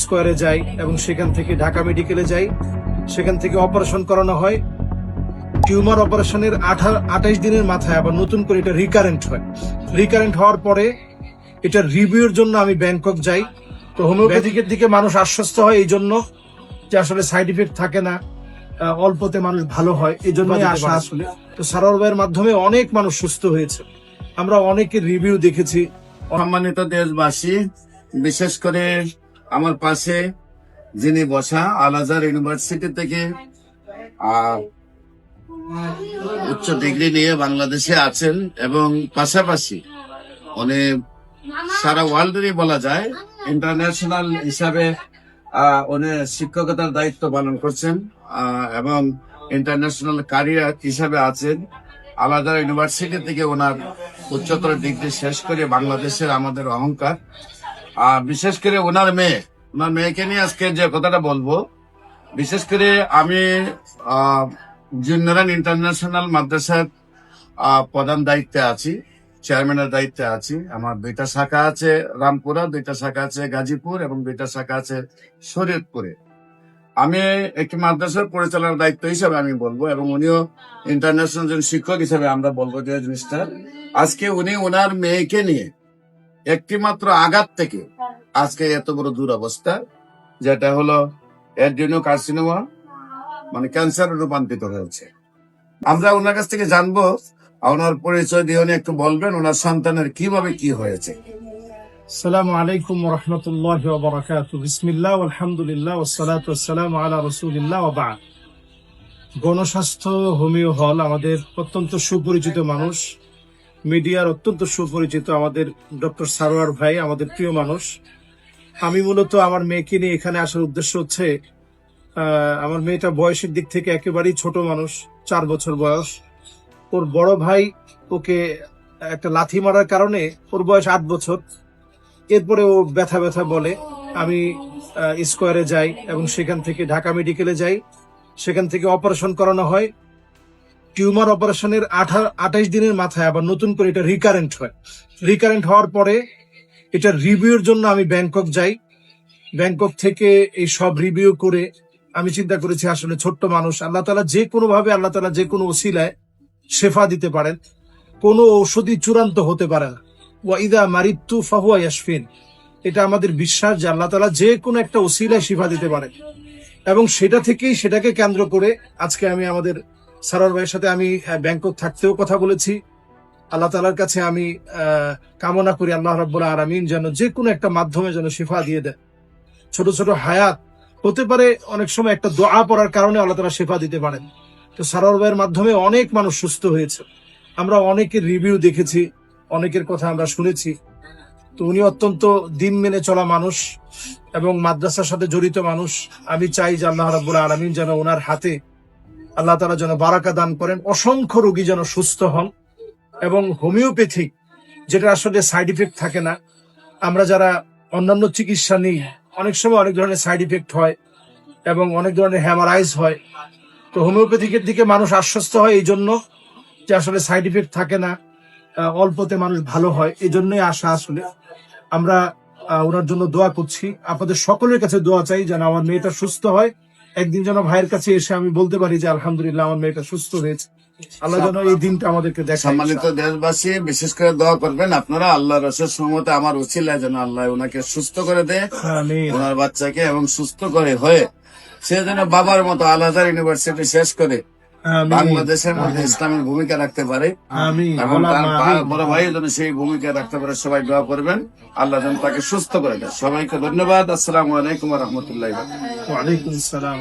স্কোয়ারে যাই এবং সেখান থেকে ঢাকা মেডিকেলে যাই, সেখান থেকে অপারেশন করানো হয়। টিউমার অপারেশনের 28 দিনের মাথায় আবার নতুন করে এটা রিকারেন্ট হয়। রিকারেন্ট হওয়ার পরে এটা রিভিউর জন্য আমি ব্যাংকক যাই। তো হোমিওপ্যাথিকের দিকে মানুষ আশ্বস্ত হয় এই জন্য যে আসলে সাইড ইফেক্ট থাকে না, অল্পতে মানুষ ভালো হয়, এই জন্য আশা আসলে। তো সারোয়ার ভাইয়ের মাধ্যমে অনেক মানুষ সুস্থ হয়েছে, আমরা অনেকের রিভিউ দেখেছি। সম্মানিত দেশবাসী, বিশেষ করে আমার পাশে যিনি বসা আল আজহার ইউনিভার্সিটি থেকে উচ্চ ডিগ্রি নিয়ে বাংলাদেশে আছেন এবং পাশাপাশি উনি সারা ওয়ার্ল্ডেরই বলা যায় ইন্টারন্যাশনাল হিসাবে উনি শিক্ষকতার দায়িত্ব পালন করছেন এবং ইন্টারন্যাশনাল ক্যারিয়ার হিসাবে আছেন। আল আজহার ইউনিভার্সিটি থেকে ওনার উচ্চতর ডিগ্রি শেষ করে বাংলাদেশের আমাদের অহংকার। বিশেষ করে ওনার মেয়েকে নিয়ে আজকে যে কথাটা বলবো, বিশেষ করে আমি জুন্নারান ইন্টারন্যাশনাল মাদ্রাসার প্রধান দায়িত্বে আছি, চেয়ারম্যানের দায়িত্বে আছি। আমার 2টা শাখা আছে রামপুরা, 2টা শাখা আছে গাজীপুর এবং 2টা শাখা আছে শরীয়তপুরে। আমি একটি মাদ্রাসার পরিচালনার দায়িত্ব হিসাবে আমি বলবো এবং উনিও ইন্টারন্যাশনাল একজন শিক্ষক হিসেবে আমরা বলবো যে জিনিসটা আজকে উনি ওনার মেয়েকে নিয়ে একটি মাত্র আঘাত থেকে আজকে এত বড় দুরবস্থা, যেটা হলো অ্যাডেনোকার্সিনোমা মানে ক্যান্সারে রূপান্তরিত হয়েছে। আমরা ওনার কাছ থেকে জানবো, ওনার পরিচয় দিয়ে উনি একটু বলবেন ওনার সন্তানের কিভাবে কি হয়েছে। আসসালামু আলাইকুম ওয়া রাহমাতুল্লাহি ওয়া বারাকাতুহু। বিসমিল্লাহ আলহামদুলিল্লাহ ওয়াসসালাতু ওয়াসসালামু আলা রাসূলিল্লাহ ওয়া বা'দ। গণস্বাস্থ্য হোমিও হল আমাদের অত্যন্ত সুপরিচিত মানুষ, মিডিয়ার অত্যন্ত সুপরিচিত আমাদের ডক্টর সারোয়ার ভাই, আমাদের প্রিয় মানুষ। আমি মূলত আমার মেয়েকে নিয়ে এখানে আসার উদ্দেশ্য হচ্ছে আমার মেয়েটা বয়সের দিক থেকে একেবারেই ছোট মানুষ, 4 বছর বয়স। ওর বড় ভাই ওকে একটা লাথি মারার কারণে ওর বয়স 8 বছর। এরপরে ও ব্যথা ব্যথা বলে, আমি স্কোয়ারে যাই এবং সেখান থেকে ঢাকা মেডিকেলে যাই, সেখান থেকে অপারেশন করানো হয়। টিউমার অপারেশনের 28 দিনের মাথায় আবার নতুন করে এটা রিকারেন্ট হয়। রিকারেন্ট হওয়ার পরে এটা রিভিউর জন্য আমি ব্যাংকক যাই। ব্যাংকক থেকে এই সব রিভিউ করে আমি চিন্তা করেছি আসলে ছোট্ট মানুষ, আল্লাহ তাআলা যে কোনো ভাবে, আল্লাহ তাআলা যে কোনো ওসিলায় শেফা দিতে পারেন, কোনো ঔষধই চূড়ান্ত হতে পারে না। ওয়া ইযা মারিদতু ফাহুয়া ইয়াশফিন, এটা আমাদের বিশ্বাস যে আল্লাহ তাআলা যে কোনো একটা ওসিলায় শিফা দিতে পারেন। এবং সেটাকে কেন্দ্র করে আজকে আমি আমাদের সারোয়ার ভাইয়ের সাথে আমি ব্যাংকক থাকতেও কথা বলেছি। আল্লাহ তাআলার কাছে আমি কামনা করি আল্লাহ রাব্বুল আলামিন যেন যে কোনো একটা মাধ্যমে যেন শিফা দিয়ে দেয়। ছোট ছোট হায়াত হতে পারে, অনেক সময় একটা দোয়া পড়ার কারণে আল্লাহ তাআলা শিফা দিতে পারেন। তো সারোয়ার ভাইয়ের মাধ্যমে অনেক মানুষ সুস্থ হয়েছে, আমরা অনেকের রিভিউ দেখেছি, অনেকের কথা আমরা শুনেছি। তো উনি অত্যন্ত দিন মেনে চলা মানুষ এবং মাদ্রাসার সাথে জড়িত মানুষ। আমি চাই যে আল্লাহ রাব্বুল আলামিন যেন ওনার হাতে আল্লাহ তাআলা যেন বারাকা দান করেন, অসংখ্য রোগী যেন সুস্থ হন। এবং হোমিওপ্যাথিক যেটা আসলে সাইড ইফেক্ট থাকে না, আমরা যারা অন্যান্য চিকিৎসা নিই অনেক সময় অনেক ধরনের সাইড ইফেক্ট হয় এবং অনেক ধরনের হ্যামারাইজ হয়। তো হোমিওপ্যাথিকের দিকে মানুষ আশ্বস্ত হয় এই জন্য যে আসলে সাইড ইফেক্ট থাকে না, অল্পতে মানুষ ভালো হয়, এই জন্যই আশা আসলে। আমরা ওনার জন্য দোয়া করছি, আপনাদের সকলের কাছে দোয়া চাই যেন আমার মেয়েটা সুস্থ হয়। একদিন যেন ভাইয়ের কাছে এসে আমি বলতে পারি যে আলহামদুলিল্লাহ আমার মেয়েটা সুস্থ হয়েছে। আল্লাহ যেন এই দিনটা আমাদেরকে দেখায়। সম্মানিত দেশবাসী, বিশেষ করে দোয়া করবেন আপনারা আল্লাহ রাসূলের সহমতে আমার উসিলায় যেন আল্লাহ ওনাকে সুস্থ করে দেয়, আমিন। ওনার বাচ্চাকে, এবং সুস্থ করে হয়ে সে যেন বাবার মতো আল আজহার ইউনিভার্সিটি শেষ করে বাংলাদেশের মধ্যে ইসলামের ভূমিকা রাখতে পারে এবং তার বড় ভাই যেন সেই ভূমিকা রাখতে পারে। সবাই দোয়া করবেন আল্লাহ যেন তাকে সুস্থ করে দেয়। সবাইকে ধন্যবাদ। আসসালামু আলাইকুম ওয়া রাহমাতুল্লাহি ওয়া বারাকাতুহু। ওয়া আলাইকুম আসসালাম।